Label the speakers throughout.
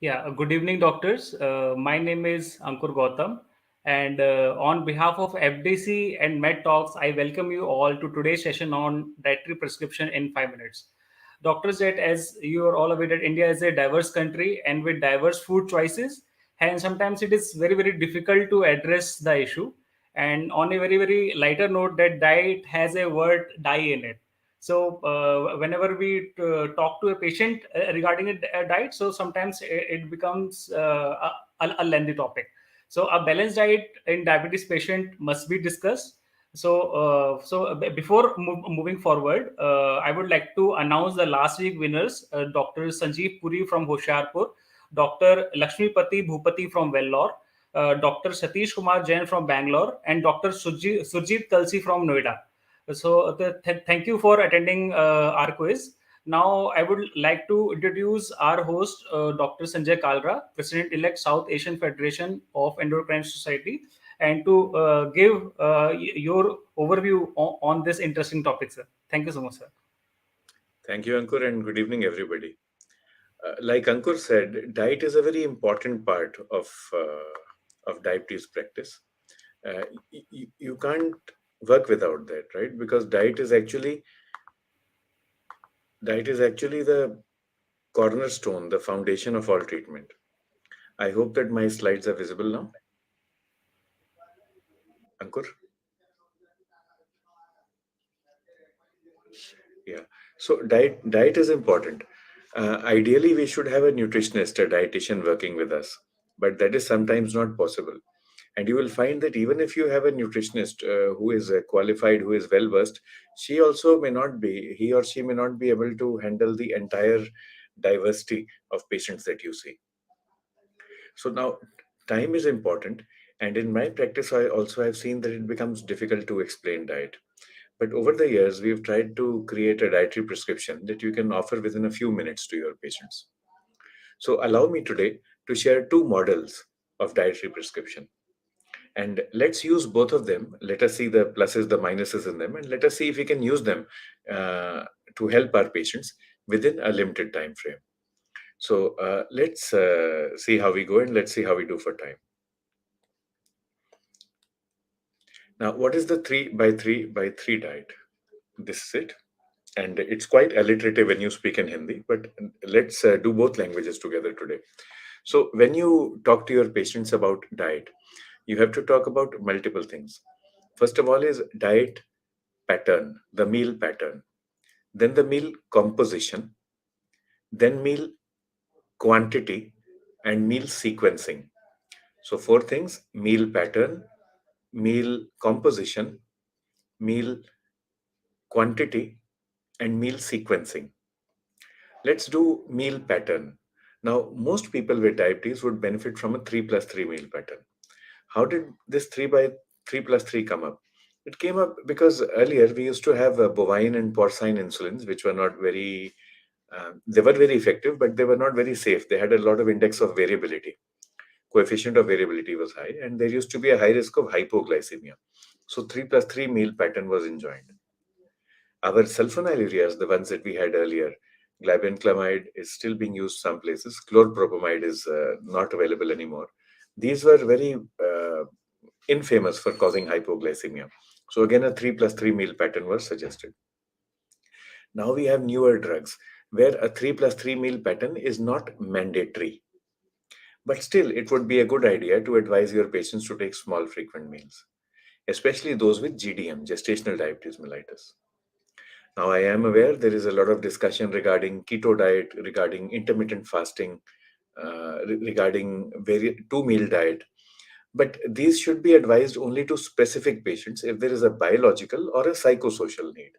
Speaker 1: Yeah, good evening, doctors. My name is Ankur Gautam, and on behalf of FDC and Med Talks, I welcome you all to today's session on dietary prescription in 5 minutes. Doctors, that as you are all aware, that India is a diverse country and with diverse food choices, and sometimes it is very difficult to address the issue. And on a very lighter note, that diet has a word "die" in it. So whenever we talk to a patient regarding a diet, so sometimes it becomes a lengthy topic. So a balanced diet in diabetes patient must be discussed. So before moving forward, I would like to announce the last week winners: Dr. Sanjeev Puri from Hoshiarpur, Dr. Lakshmipati Bhupati from Vellore, Dr. Satish Kumar Jain from Bangalore, and Dr. Surjit Kalsi from Noida. So thank you for attending our quiz. Now I would like to introduce our host, Dr. Sanjay Kalra, President-elect South Asian Federation of Endocrine Society, and to give your overview on this interesting topic, sir. Thank you so much, sir.
Speaker 2: Thank you, Ankur, and good evening, everybody. Like Ankur said, diet is a very important part of diabetes practice. You can't work without that, right? Because diet is actually the cornerstone, the foundation of all treatment. I hope that my slides are visible now, Ankur. Yeah. So diet is important. Ideally, we should have a nutritionist, a dietitian working with us, but that is sometimes not possible. And you will find that even if you have a nutritionist who is qualified, who is well versed, he or she may not be able to handle the entire diversity of patients that you see. So now, time is important, and in my practice, I also have seen that it becomes difficult to explain diet. But over the years, we've tried to create a dietary prescription that you can offer within a few minutes to your patients. So allow me today to share two models of dietary prescription. And let's use both of them. Let us see the pluses, the minuses in them, and let us see if we can use them uh, to help our patients within a limited time frame. So let's see how we go, and let's see how we do for time. Now, what is the 3 by 3 by 3 diet? This is it. And it's quite alliterative when you speak in Hindi, but let's do both languages together today. So, when you talk to your patients about diet, you have to talk about multiple things. First of all, is diet pattern, the meal pattern, then the meal composition, then meal quantity, and meal sequencing. So, four things: meal pattern, meal composition, meal quantity, and meal sequencing. Let's do meal pattern. Now, most people with diabetes would benefit from a 3 plus 3 meal pattern. How did this 3 by 3 plus 3 come up? It came up because earlier we used to have bovine and porcine insulins, which were not very, they were very effective, but they were not very safe. They had a lot of index of variability. Coefficient of variability was high, and there used to be a high risk of hypoglycemia. So 3 plus 3 meal pattern was enjoined. Our sulfonylureas, the ones that we had earlier, glibenclamide is still being used some places. Chlorpropamide is not available anymore. These were very infamous for causing hypoglycemia. So again, a 3 plus 3 meal pattern was suggested. Now we have newer drugs where a 3 plus 3 meal pattern is not mandatory. But still, it would be a good idea to advise your patients to take small frequent meals, especially those with GDM, gestational diabetes mellitus. Now, I am aware there is a lot of discussion regarding keto diet, regarding intermittent fasting, regarding two meal diet. But these should be advised only to specific patients if there is a biological or a psychosocial need.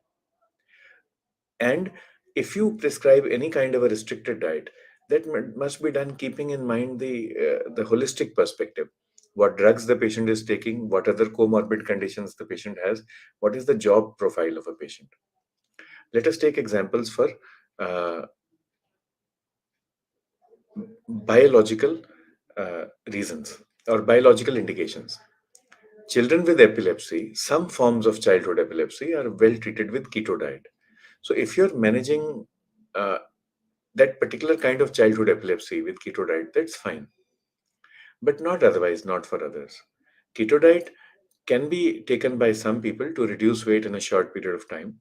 Speaker 2: And if you prescribe any kind of a restricted diet, that must be done keeping in mind the holistic perspective. What drugs the patient is taking, what other comorbid conditions the patient has, what is the job profile of a patient. Let us take examples for uh, biological reasons or biological indications. Children with epilepsy, some forms of childhood epilepsy are well treated with keto diet. So if you're managing uh, That particular kind of childhood epilepsy with keto diet, that's fine, but not otherwise, not for others. Keto diet can be taken by some people to reduce weight in a short period of time,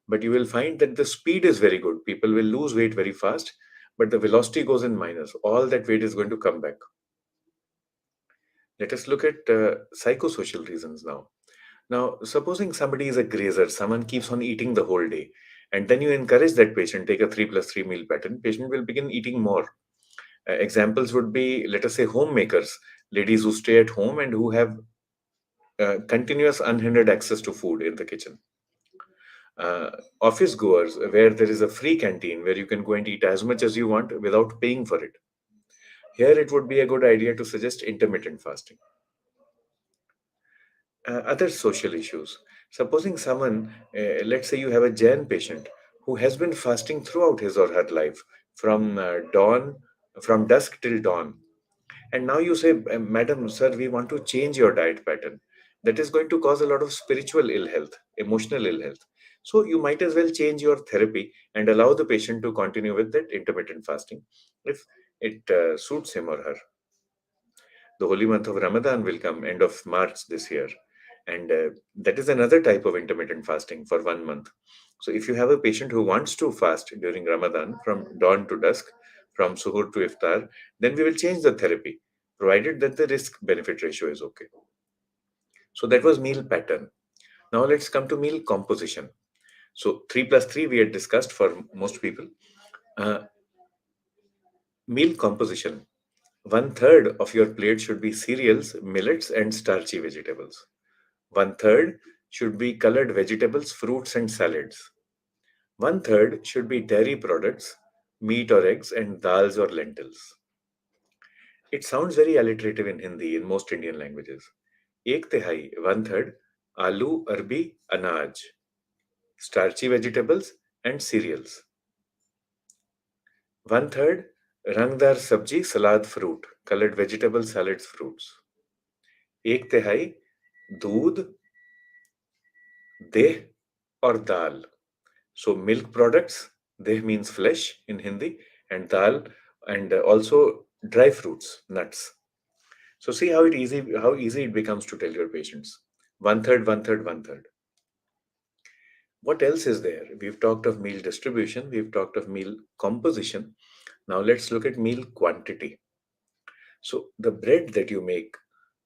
Speaker 2: but you will find that the speed is very good. People will lose weight very fast, but the velocity goes in minus. All that weight is going to come back. Let us look at psychosocial reasons now. Now, supposing somebody is a grazer, someone keeps on eating the whole day, and then you encourage that patient, take a 3 plus 3 meal pattern, patient will begin eating more. Examples would be, let us say, homemakers, ladies who stay at home and who have continuous unhindered access to food in the kitchen. Uh, Office goers, where there is a free canteen where you can go and eat as much as you want without paying for it. Here, it would be a good idea to suggest intermittent fasting. Other social issues. Supposing someone, let's say you have a Jain patient who has been fasting throughout his or her life from from dusk till dawn. And now you say, Madam, sir, we want to change your diet pattern. That is going to cause a lot of spiritual ill health, emotional ill health. So you might as well change your therapy and allow the patient to continue with that intermittent fasting if it suits him or her. The holy month of Ramadan will come end of March this year. And that is another type of intermittent fasting for 1 month. So if you have a patient who wants to fast during Ramadan from dawn to dusk, from suhoor to iftar, then we will change the therapy, provided that the risk benefit ratio is okay. So that was meal pattern. Now let's come to meal composition. So 3 plus 3 we had discussed for most people. Uh, Meal composition. One third of your plate should be cereals, millets, and starchy vegetables. One third should be colored vegetables, fruits, and salads. One third should be dairy products, meat or eggs, and dals or lentils. It sounds very alliterative in Hindi in most Indian languages. Ek tihai, one third, aloo, arbi, anaj, starchy vegetables, and cereals. One third, rangdar sabji, salad, fruit, colored vegetables, salads, fruits. एक तिहाई दूध देह और dal. So milk products, deh means flesh in Hindi, and dal, and also dry fruits, nuts. So see how easy it becomes to tell your patients. One third, one third, one third. What else is there? We've talked of meal distribution, we've talked of meal composition. Now let's look at meal quantity. So the bread that you make,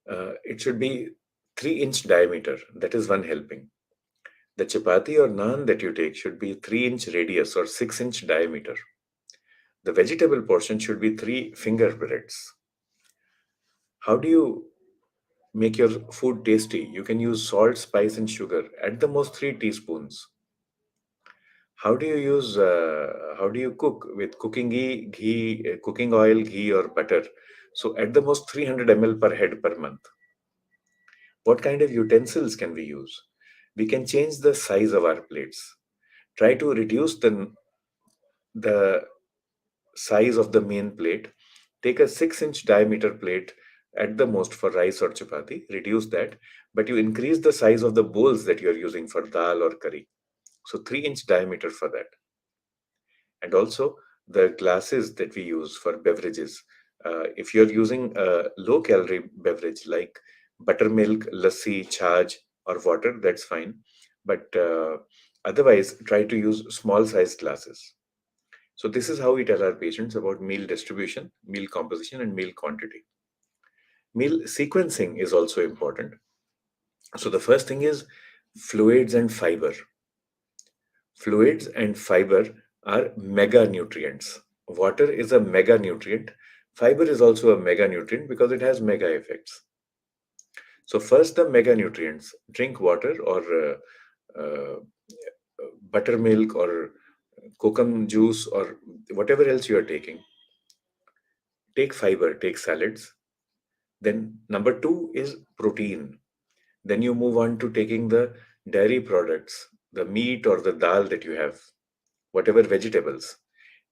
Speaker 2: it should be 3-inch diameter. That is one helping. The chapati or naan that you take should be 3-inch radius or 6-inch diameter. The vegetable portion should be 3 finger breads. How do you make your food tasty? You can use salt, spice, and sugar, at the most 3 teaspoons. How do you cook with cooking oil, ghee, or butter? So at the most 300 ml per head per month. What kind of utensils can we use? We can change the size of our plates. Try to reduce the size of the main plate. Take a 6-inch diameter plate at the most for rice or chapati, reduce that, but you increase the size of the bowls that you're using for dal or curry. So 3-inch diameter for that. And also the glasses that we use for beverages. If you're using a low calorie beverage like buttermilk, lassi, chaj, or water, that's fine. But otherwise, try to use small sized glasses. So this is how we tell our patients about meal distribution, meal composition, and meal quantity. Meal sequencing is also important. So the first thing is fluids and fiber. Fluids and fiber are mega nutrients. Water is a mega nutrient. Fiber is also a mega nutrient because it has mega effects. So first the mega nutrients. Drink water or buttermilk or kokum juice or whatever else you are taking. Take fiber, take salads. Then number two is protein. Then you move on to taking the dairy products, the meat or the dal that you have, whatever vegetables.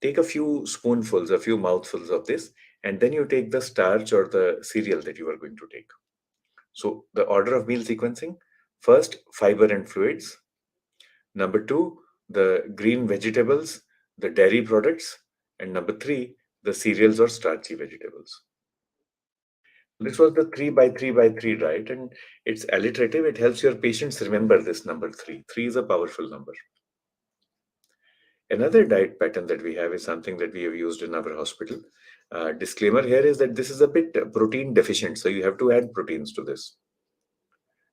Speaker 2: Take a few spoonfuls, a few mouthfuls of this, and then you take the starch or the cereal that you are going to take. So the order of meal sequencing: first, fiber and fluids. 2, the green vegetables, the dairy products. And number three, the cereals or starchy vegetables. This was the 3 by 3 by 3 diet, and it's alliterative. It helps your patients remember this number 3. 3 is a powerful number. Another diet pattern that we have is something that we have used in our hospital. Disclaimer here is that this is a bit protein deficient, so you have to add proteins to this.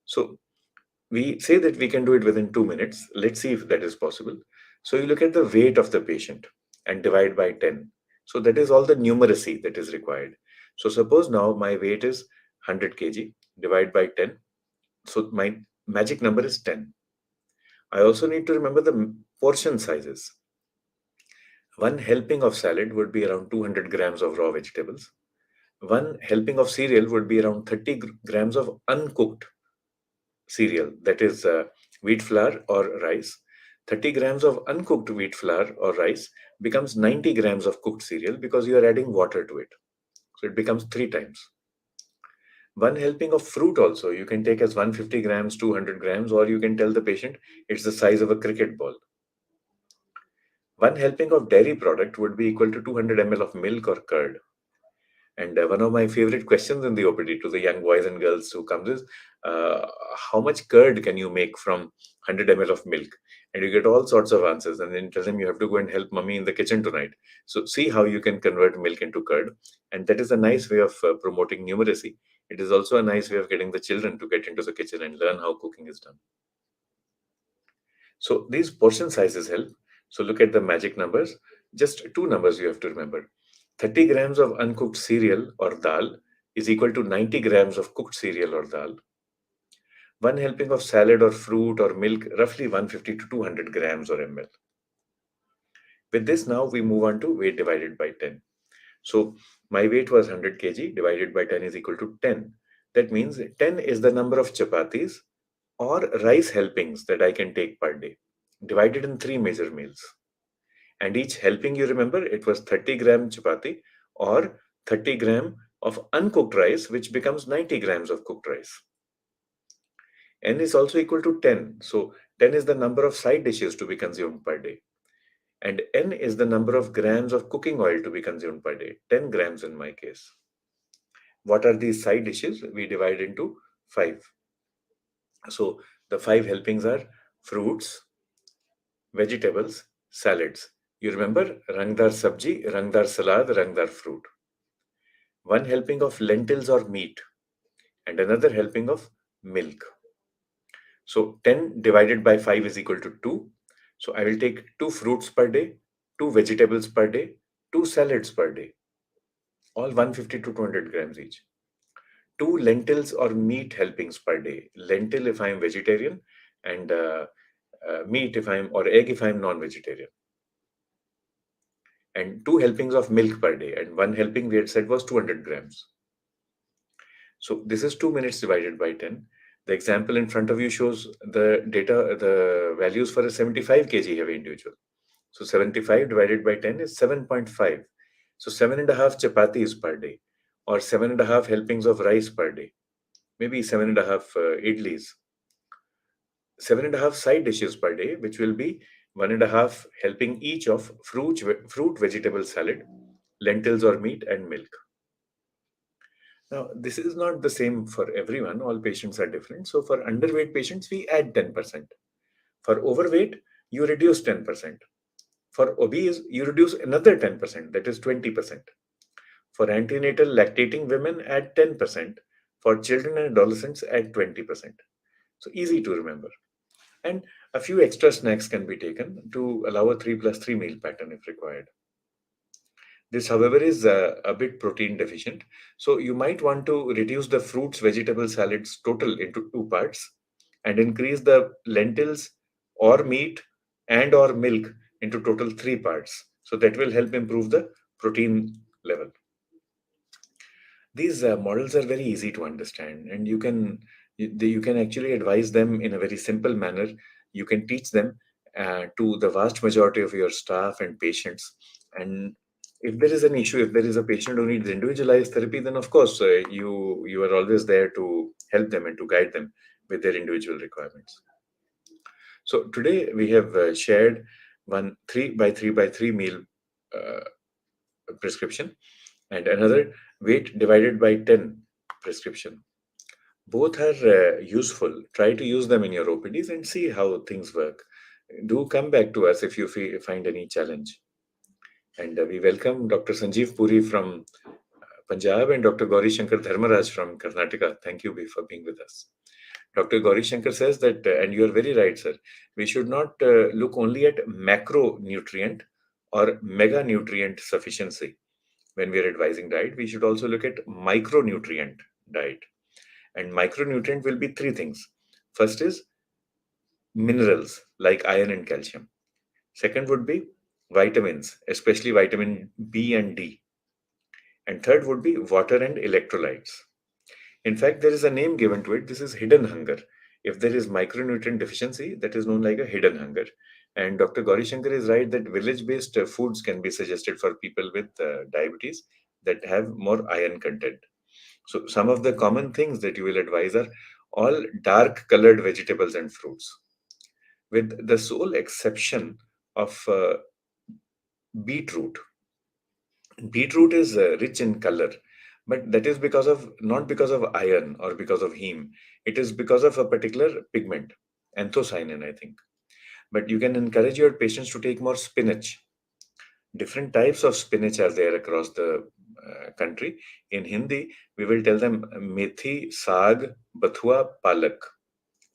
Speaker 2: So we say that we can do it within 2 minutes. Let's see if that is possible. So you look at the weight of the patient and divide by 10. So that is all the numeracy that is required. So suppose now my weight is 100 kg, divide by 10. So my magic number is 10. I also need to remember the portion sizes. One helping of salad would be around 200 grams of raw vegetables. One helping of cereal would be around 30 grams of uncooked cereal, that is wheat flour or rice. 30 grams of uncooked wheat flour or rice becomes 90 grams of cooked cereal because you are adding water to it. So it becomes three times. One helping of fruit also, you can take as 150 grams, 200 grams, or you can tell the patient it's the size of a cricket ball. One helping of dairy product would be equal to 200 ml of milk or curd. And one of my favorite questions in the OPD to the young boys and girls who comes is, uh, how much curd can you make from 100 ml of milk? And you get all sorts of answers. And then you tell them you have to go and help mommy in the kitchen tonight. So see how you can convert milk into curd. And that is a nice way of promoting numeracy. It is also a nice way of getting the children to get into the kitchen and learn how cooking is done. So these portion sizes help. So look at the magic numbers. Just two numbers you have to remember. 30 grams of uncooked cereal or dal is equal to 90 grams of cooked cereal or dal. One helping of salad or fruit or milk, roughly 150 to 200 grams or ml. With this, now we move on to weight divided by 10. So my weight was 100 kg, divided by 10 is equal to 10. That means 10 is the number of chapatis or rice helpings that I can take per day, divided in three major meals. And each helping, you remember, it was 30 gram chapati or 30 gram of uncooked rice, which becomes 90 grams of cooked rice. N is also equal to 10. So 10 is the number of side dishes to be consumed per day. And N is the number of grams of cooking oil to be consumed per day, 10 grams in my case. What are these side dishes? We divide into five. So the five helpings are fruits, vegetables, salads. You remember rangdar sabji, rangdar salad, rangdar fruit. One helping of lentils or meat, and another helping of milk. So 10 divided by 5 is equal to 2. So I will take two fruits per day, two vegetables per day, two salads per day, all 150 to 200 grams each. Two lentils or meat helpings per day. Lentil if I am vegetarian, and meat if I am, or egg if I am non-vegetarian. And two helpings of milk per day. And one helping we had said was 200 grams. So this is 2 minutes divided by 10. The example in front of you shows the data, the values for a 75 kg heavy individual. So 75 divided by 10 is 7.5. So 7.5 chapatis per day, or 7.5 helpings of rice per day, maybe 7.5 idlis, 7.5 side dishes per day, which will be 1.5 helping each of fruit, vegetable salad, lentils or meat, and milk. Now, this is not the same for everyone. All patients are different. So, for underweight patients, we add 10%. For overweight, you reduce 10%. For obese, you reduce another 10%, that is 20%. For antenatal lactating women, add 10%. For children and adolescents, add 20%. So, easy to remember. And a few extra snacks can be taken to allow a 3 plus 3 meal pattern if required. This, however, is a bit protein deficient. So you might want to reduce the fruits, vegetable salads total into two parts and increase the lentils or meat and or milk into total three parts. So that will help improve the protein level. These models are very easy to understand, and you can actually advise them in a very simple manner. You can teach them to the vast majority of your staff and patients. And if there is an issue, if there is a patient who needs individualized therapy, then of course you are always there to help them and to guide them with their individual requirements. So today we have shared one 3 by 3 by 3 meal uh, prescription, and another weight divided by 10 prescription. Both are useful. Try to use them in your OPDs and see how things work. Do come back to us if you find any challenge. And we welcome Dr. Sanjeev Puri from Punjab and Dr. Gauri Shankar Dharmaraj from Karnataka. Thank you for being with us. Dr. Gauri Shankar says that, and you are very right, sir, we should not look only at macronutrient or mega nutrient sufficiency when we are advising diet. We should also look at micronutrient diet. And micronutrient will be three things. First is minerals like iron and calcium. Second would be vitamins, especially vitamin B and D. And third would be water and electrolytes. In fact, there is a name given to it. This is hidden hunger. If there is micronutrient deficiency, that is known like a hidden hunger. And Dr. Gauri Shankar is right that village-based foods can be suggested for people with diabetes that have more iron content. So some of the common things that you will advise are all dark colored vegetables and fruits, with the sole exception of beetroot. Beetroot is rich in color, but that is because of not because of iron or because of heme. It is because of a particular pigment, anthocyanin, I think. But you can encourage your patients to take more spinach. Different types of spinach are there across the country. In Hindi, we will tell them methi, saag, bathua, palak,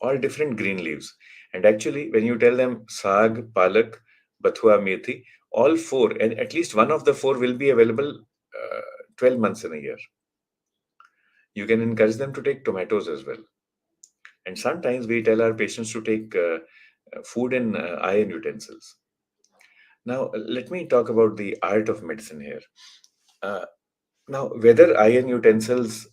Speaker 2: all different green leaves. And actually, when you tell them saag, palak, bathua, methi, all four, and at least one of the four will be available 12 months in a year. You can encourage them to take tomatoes as well. And sometimes we tell our patients to take food in iron utensils. Now, let me talk about the art of medicine here. Uh, Now, whether iron utensils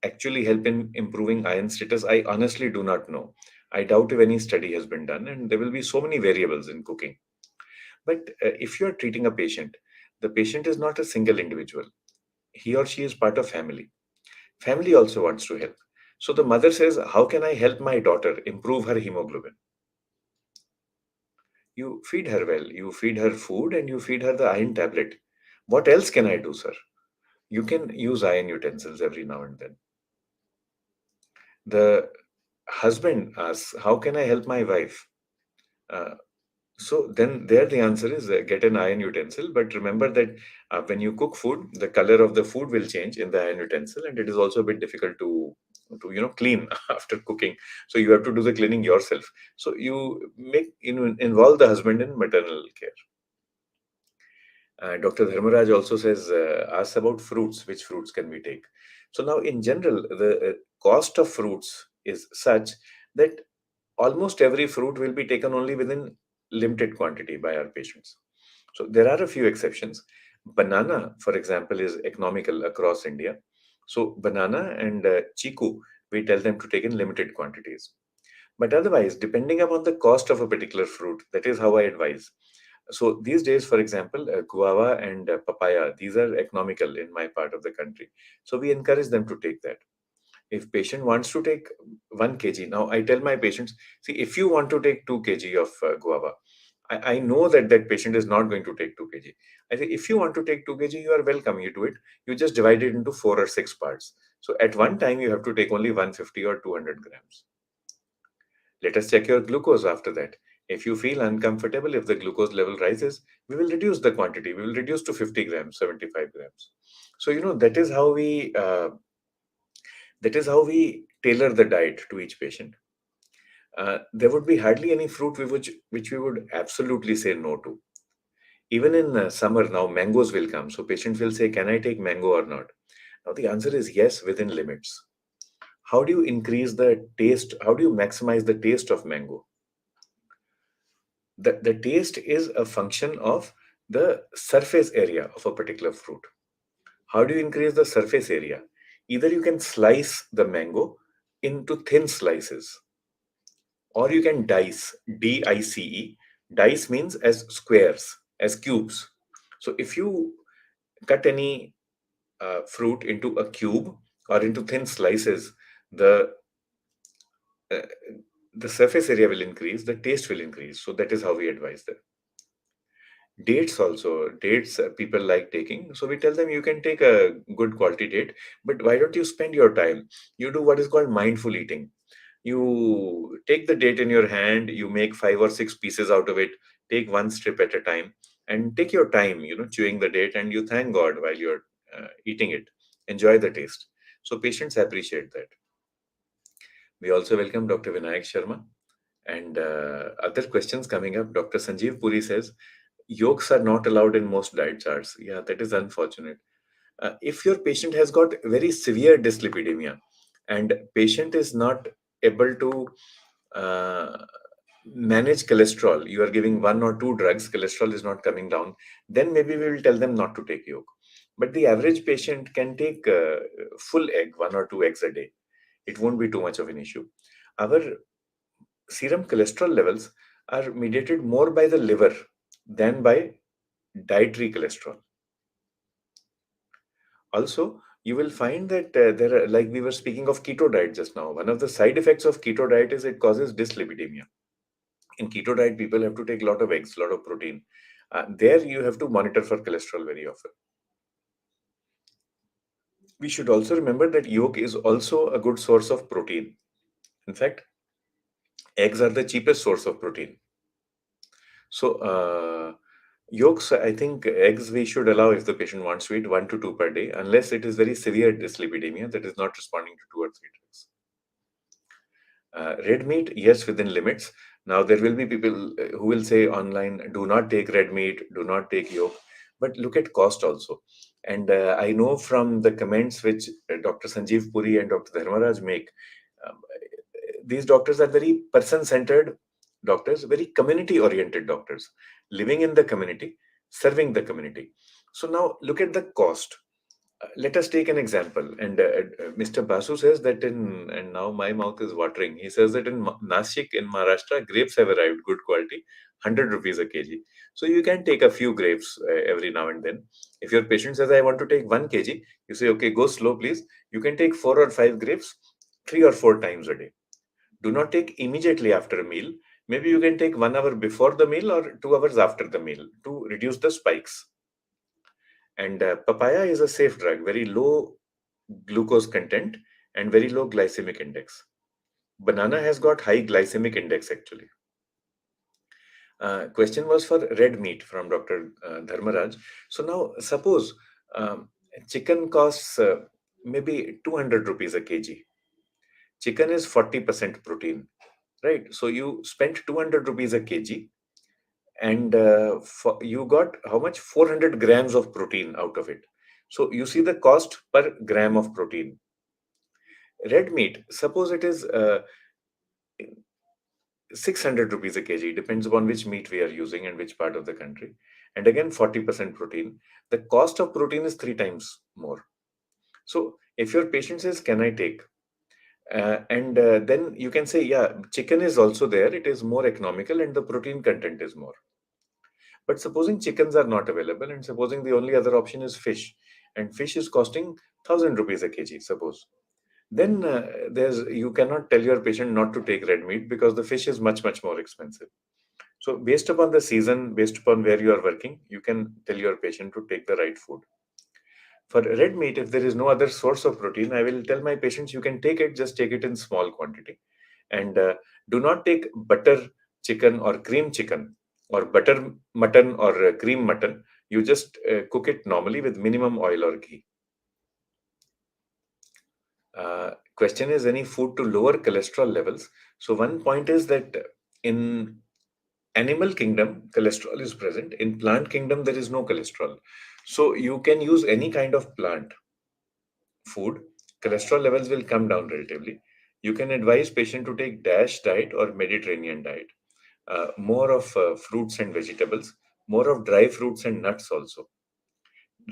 Speaker 2: actually help in improving iron status, I honestly do not know. I doubt if any study has been done, and there will be so many variables in cooking. But if you are treating a patient, the patient is not a single individual. He or she is part of family. Family also wants to help. So the mother says, how can I help my daughter improve her hemoglobin? You feed her well, you feed her food, and you feed her the iron tablet. What else can I do, sir? You can use iron utensils every now and then. The husband asks, how can I help my wife? Uh, so then there the answer is get an iron utensil. But remember that when you cook food, the color of the food will change in the iron utensil, and it is also a bit difficult to clean after cooking. So you have to do the cleaning yourself. So you involve the husband in maternal care. Dr. Dharmaraj also says, asks about fruits. Which fruits can we take? So now, in general, the cost of fruits is such that almost every fruit will be taken only within limited quantity by our patients. So there are a few exceptions. Banana, for example, is economical across India. So banana and chiku, we tell them to take in limited quantities. But otherwise, depending upon the cost of a particular fruit, that is how I advise. So these days, for example, guava and papaya, these are economical in my part of the country. So we encourage them to take that. If patient wants to take 1 kg, now I tell my patients, see, if you want to take 2 kg of guava, I know that that patient is not going to take 2 kg. I say, if you want to take 2 kg, you are welcome you to it. You just divide it into 4 or 6 parts. So at one time, you have to take only 150 or 200 grams. Let us check your glucose after that. If you feel uncomfortable, if the glucose level rises, we will reduce the quantity. We will reduce to 50 grams, 75 grams. So, that is how we tailor the diet to each patient. There would be hardly any fruit which we would absolutely say no to. Even in summer now, mangoes will come. So patients will say, can I take mango or not? Now the answer is yes, within limits. How do you increase the taste? How do you maximize the taste of mango? The taste is a function of the surface area of a particular fruit. How do you increase the surface area? Either you can slice the mango into thin slices, or you can dice, dice. Dice means as squares, as cubes. So if you cut any fruit into a cube or into thin slices, the uh, the surface area will increase, the taste will increase. So that is how we advise them. Dates also, dates people like taking. So we tell them you can take a good quality date, but why don't you spend your time? You do what is called mindful eating. You take the date in your hand, you make 5 or 6 pieces out of it, take one strip at a time, and take your time, chewing the date, and you thank God while you're eating it. Enjoy the taste. So patients appreciate that. We also welcome Dr. Vinayak Sharma. And other questions coming up. Dr. Sanjeev Puri says, yolks are not allowed in most diet charts. Yeah, that is unfortunate. If your patient has got very severe dyslipidemia and patient is not able to uh, manage cholesterol, you are giving 1 or 2 drugs, cholesterol is not coming down, then maybe we will tell them not to take yolk. But the average patient can take full egg, 1 or 2 eggs a day. It won't be too much of an issue. Our serum cholesterol levels are mediated more by the liver than by dietary cholesterol. Also, you will find that there are, like we were speaking of keto diet just now, one of the side effects of keto diet is it causes dyslipidemia. In keto diet, people have to take a lot of eggs, a lot of protein. There, you have to monitor for cholesterol very often. We should also remember that yolk is also a good source of protein. In fact, eggs are the cheapest source of protein. So, yolks, I think eggs we should allow if the patient wants to eat 1 to 2 per day, unless it is very severe dyslipidemia that is not responding to 2 or 3 drugs. Red meat, yes, within limits. Now, there will be people who will say online, do not take red meat, do not take yolk, but look at cost also. And I know from the comments which Dr. Sanjeev Puri and Dr. Dharmaraj make, um, these doctors are very person centered doctors, very community oriented doctors, living in the community, serving the community. So, now look at the cost. Let us take an example. And Mr. Basu says that and now my mouth is watering. He says that in Nashik, in Maharashtra, grapes have arrived, good quality, 100 rupees a kg. So you can take a few grapes every now and then. If your patient says, I want to take 1 kg, you say, okay, go slow, please. You can take 4 or 5 grapes 3 or 4 times a day. Do not take immediately after a meal. Maybe you can take 1 hour before the meal or 2 hours after the meal to reduce the spikes. And papaya is a safe drug, very low glucose content and very low glycemic index. Banana has got high glycemic index actually. Question was for red meat from Dr. Dharmaraj. So now suppose chicken costs maybe 200 rupees a kg. Chicken is 40% protein, right? So you spent 200 rupees a kg and you got how much? 400 grams of protein out of it. So you see the cost per gram of protein. Red meat, suppose it is 600 rupees a kg, depends upon which meat we are using and which part of the country. And again, 40% protein. The cost of protein is 3 times more. So if your patient says, can I take? And then you can say, yeah, chicken is also there. It is more economical and the protein content is more. But supposing chickens are not available and supposing the only other option is fish, and fish is costing 1000 rupees a kg, suppose. Then there's you cannot tell your patient not to take red meat because the fish is much more expensive. So based upon the season, based upon where you are working, you can tell your patient to take the right food. For red meat, if there is no other source of protein, I will tell my patients you can take it, just take it in small quantity. And do not take butter chicken or cream chicken or butter mutton or cream mutton. You just cook it normally with minimum oil or ghee. Question is any food to lower cholesterol levels. So one point is that in animal kingdom, cholesterol is present. In plant kingdom, there is no cholesterol. So you can use any kind of plant food. Cholesterol levels will come down relatively. You can advise patient to take DASH diet or Mediterranean diet. More of fruits and vegetables, more of dry fruits and nuts also.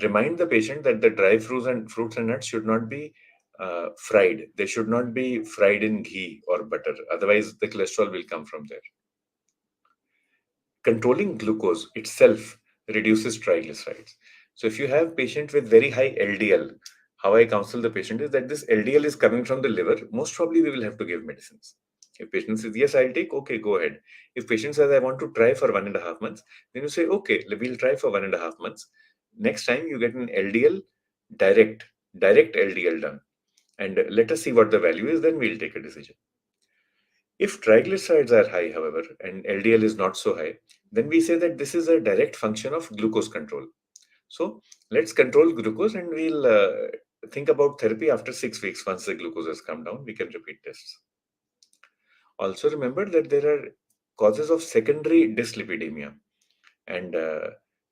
Speaker 2: Remind the patient that the dry fruits and nuts should not be fried. They should not be fried in ghee or butter. Otherwise, the cholesterol will come from there. Controlling glucose itself reduces triglycerides. So if you have patient with very high LDL, how I counsel the patient is that this LDL is coming from the liver. Most probably, we will have to give medicines. If patient says, yes, I'll take, okay, go ahead. If patient says, I want to try for 1.5 months, then you say, okay, we'll try for 1.5 months. Next time you get an LDL direct, direct LDL done. And let us see what the value is, then we'll take a decision. If triglycerides are high, however, and LDL is not so high, then we say that this is a direct function of glucose control. So let's control glucose and we'll think about therapy after 6 weeks. Once the glucose has come down, we can repeat tests. Also remember that there are causes of secondary dyslipidemia, and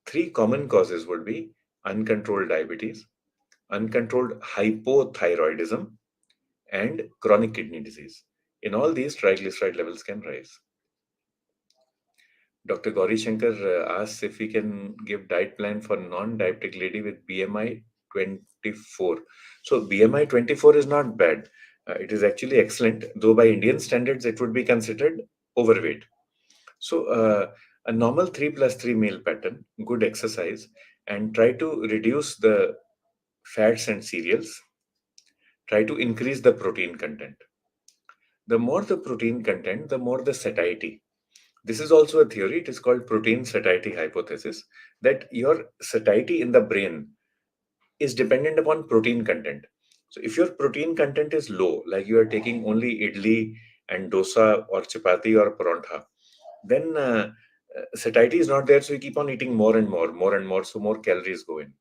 Speaker 2: three common causes would be uncontrolled diabetes, uncontrolled hypothyroidism, and chronic kidney disease. In all these, triglyceride levels can rise. Dr. Gauri Shankar asks if we can give diet plan for non-diabetic lady with BMI 24. So BMI 24 is not bad. It is actually excellent, though by Indian standards it would be considered overweight. So a normal 3+3 meal pattern, good exercise, and try to reduce the fats and cereals. Try to increase the protein content. The more the protein content, the more the satiety. This is also a theory. It is called protein satiety hypothesis, that your satiety in the brain is dependent upon protein content. So if your protein content is low, like you are taking only idli and dosa or chapati or parantha, then satiety is not there. So you keep on eating more and more, more and more. So more calories go in.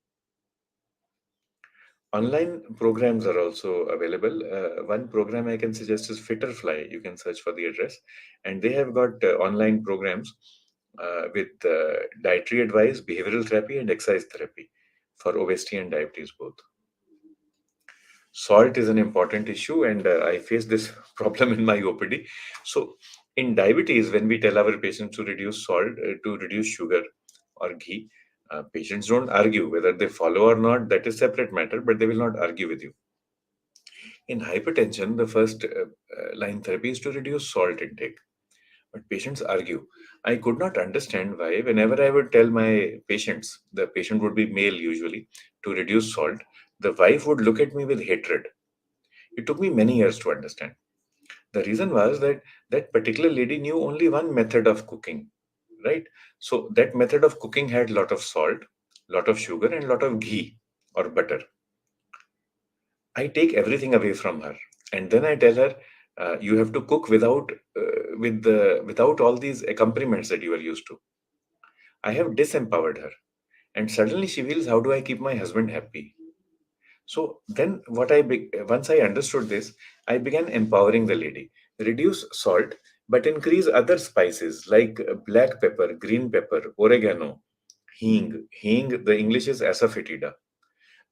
Speaker 2: Online programs are also available. One program I can suggest is Fitterfly. You can search for the address, and they have got online programs with dietary advice, behavioral therapy, and exercise therapy for obesity and diabetes both. Salt is an important issue, and I face this problem in my OPD. So, in diabetes, when we tell our patients to reduce salt, to reduce sugar or ghee, patients don't argue whether they follow or not. That is separate matter, but they will not argue with you. In hypertension, the first line therapy is to reduce salt intake. But patients argue. I could not understand why, whenever I would tell my patients, the patient would be male usually, to reduce salt, the wife would look at me with hatred. It took me many years to understand. The reason was that that particular lady knew only one method of cooking, right? So that method of cooking had lot of salt, lot of sugar, and lot of ghee or butter. I take everything away from her, and then I tell her, "You have to cook without all these accompaniments that you are used to." I have disempowered her, and suddenly she feels, "How do I keep my husband happy?" So then, once I understood this, I began empowering the lady. Reduce salt, but increase other spices like black pepper, green pepper, oregano, hing. Hing, the English is asafoetida.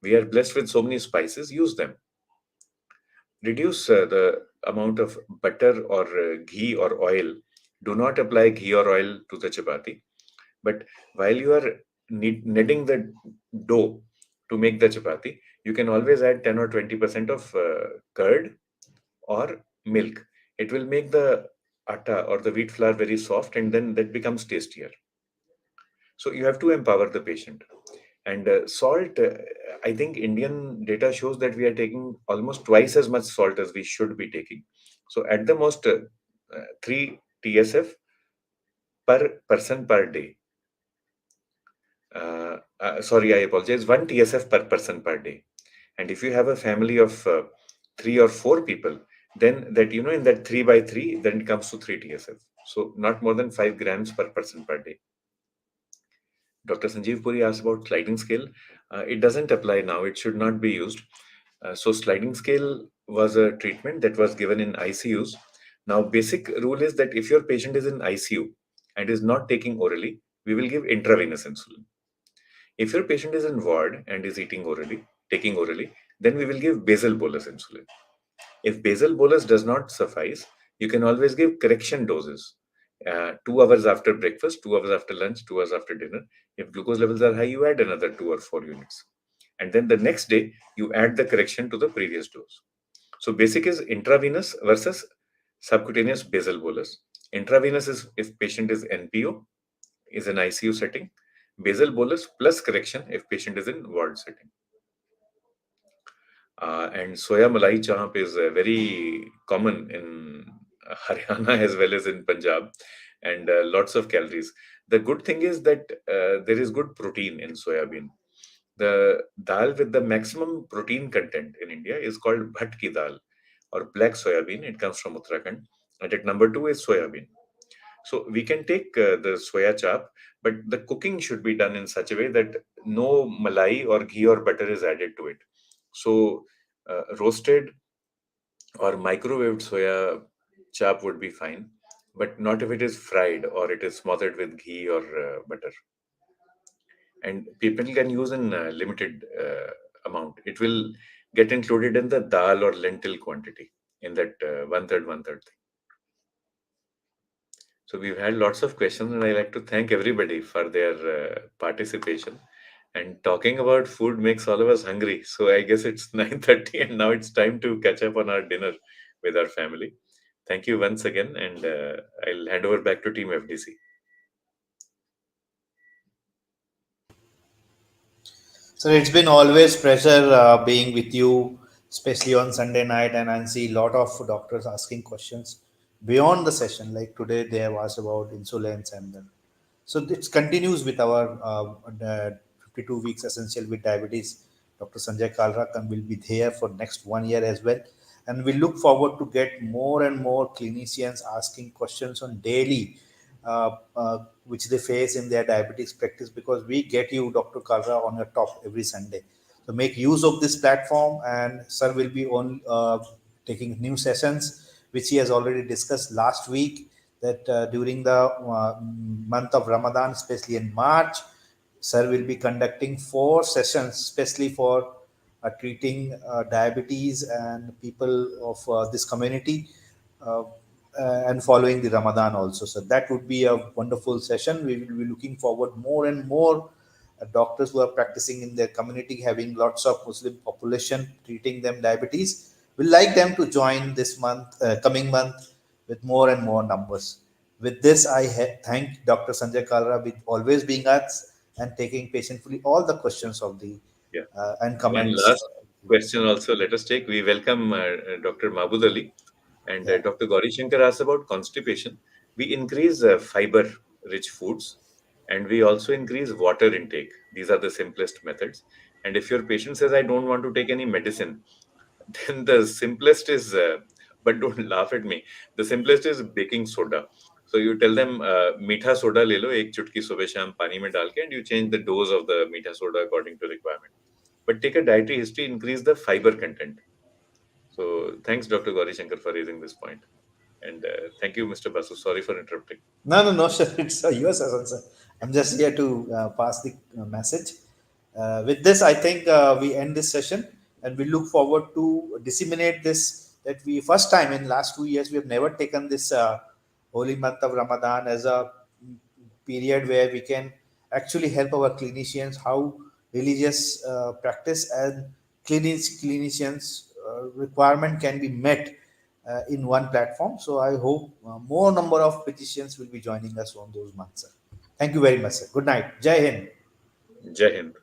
Speaker 2: We are blessed with so many spices. Use them. Reduce the amount of butter or ghee or oil. Do not apply ghee or oil to the chapati. But while you are kneading the dough to make the chapati, you can always add 10 or 20% of curd or milk. It will make the atta or the wheat flour very soft, and then that becomes tastier. So you have to empower the patient. And salt, I think Indian data shows that we are taking almost twice as much salt as we should be taking. So at the most, 3 TSF per person per day. Sorry, I apologize. 1 TSF per person per day. And if you have a family of 3 or 4 people, then that, in that 3 by 3, then it comes to 3 TSF. So not more than 5 grams per person per day. Dr. Sanjeev Puri asked about sliding scale. It doesn't apply now. It should not be used. So sliding scale was a treatment that was given in ICUs. Now, basic rule is that if your patient is in ICU and is not taking orally, we will give intravenous insulin. If your patient is in ward and is taking orally, then we will give basal bolus insulin. If basal bolus does not suffice, you can always give correction doses. 2 hours after breakfast, 2 hours after lunch, 2 hours after dinner. If glucose levels are high, you add another 2 or 4 units. And then the next day, you add the correction to the previous dose. So basic is intravenous versus subcutaneous basal bolus. Intravenous is if patient is NPO, is an ICU setting. Basal bolus plus correction if patient is in ward setting. And soya malai chahap is very common in Haryana as well as in Punjab, and lots of calories. The good thing is that there is good protein in soya bean. The dal with the maximum protein content in India is called bhatki dal or black soya bean. It comes from Uttarakhand. And at number two is soya bean. So we can take the soya chap, but the cooking should be done in such a way that no malai or ghee or butter is added to it. So roasted or microwaved soya chap would be fine, but not if it is fried or it is smothered with ghee or butter. And people can use in limited amount. It will get included in the dal or lentil quantity in that one third thing. So we've had lots of questions, and I like to thank everybody for their participation. And talking about food makes all of us hungry. So I guess it's 9:30, and now it's time to catch up on our dinner with our family. Thank you once again, and I'll hand over back to Team FDC.
Speaker 3: So it's been always pleasure being with you, especially on Sunday night, and I see a lot of doctors asking questions beyond the session. Like today, they have asked about insulins, and so it continues with our 52 weeks essential with diabetes. Dr. Sanjay Kalra will be there for next 1 year as well, and we look forward to get more and more clinicians asking questions on daily which they face in their diabetes practice, because we get you, Dr. Kalra, on your top every Sunday. So make use of this platform, and sir will be on taking new sessions, which he has already discussed last week. That during the month of Ramadan, especially in March, sir will be conducting 4 sessions, especially for treating diabetes and people of this community. Uh, and following the Ramadan also. So that would be a wonderful session. We will be looking forward more and more doctors who are practicing in their community, having lots of Muslim population, treating them diabetes. We like them to join this month, coming month, with more and more numbers. With this, I thank Dr. Sanjay Kalra with always being us and taking patiently all the questions of the
Speaker 2: Yeah.
Speaker 3: and
Speaker 2: One
Speaker 3: comments.
Speaker 2: last question also let us take. We welcome Dr. Mahbud Ali, and
Speaker 3: Yeah.
Speaker 2: Dr. Gauri Shankar asked about constipation. We increase fiber rich foods, and we also increase water intake. These are the simplest methods. And if your patient says, I don't want to take any medicine, then the simplest is, but don't laugh at me, the simplest is baking soda. So you tell them, मीठा soda ले लो एक चुटकी सुबह शाम पानी में डाल के, and you change the dose of the मीठा soda according to requirement. But take a dietary history, increase the fiber content. So thanks, Dr. Gauri Shankar, for raising this point. And thank you, Mr. Basu. Sorry for interrupting.
Speaker 3: No, no, no, sir. It's your session, sir. I'm just here to pass the message. With this, I think we end this session, and we look forward to disseminate this. That we first time in last 2 years we have never taken this holy month of Ramadan as a period where we can actually help our clinicians how religious practice and clinicians requirement can be met in one platform. So I hope more number of physicians will be joining us on those months, sir. Thank you very much, sir. Good night. Jai Hind.
Speaker 2: Jai Hind.